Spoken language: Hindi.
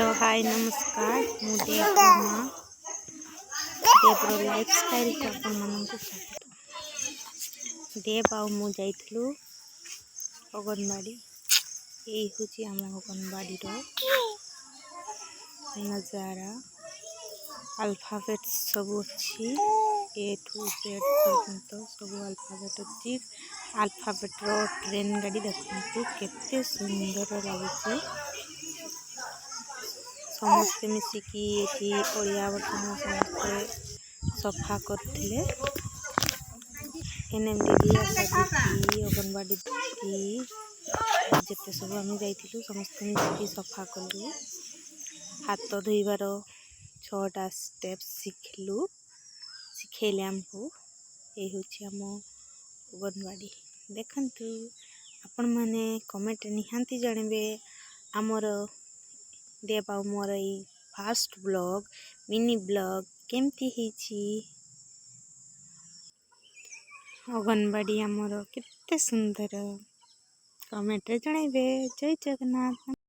हेलो हाय नमस्कार मु देव देव्र लाइफस्टाइल को आपण मानक स्वागत। देव आ मु जाइथलु अंगनवाड़ी। यही हूँ आम अंगनवाड़ी नजारा। अल्फाबेट सब अच्छी ए टू जेड पर्यंत सब अल्फाबेट अच्छी। अल्फाबेट ट्रेन गाड़ी देखु केते सुंदर लगुच। समस्ते मिसिकी ये ओडिया बर्तन समस्ते सफा करथिले। एनएम दीदी आशा दीदी अंगनवाड़ी दीदी जिते सब आम जाइलु समस्ते मिसिकी सफा कलु। हाथ धोइबार 6टा स्टेप शिखलु शिखेले आमको। ये हूँ आम अंगनवाड़ी देखंतु आपण माने कमेंट निहांती जानबे। आमर देव आ मोर फास्ट ब्लॉग मिनी ब्लॉग केमती हिची। अंगनवाड़ी आमर केते सुंदर कमेंट रे जणाइबे। जय जगन्नाथ।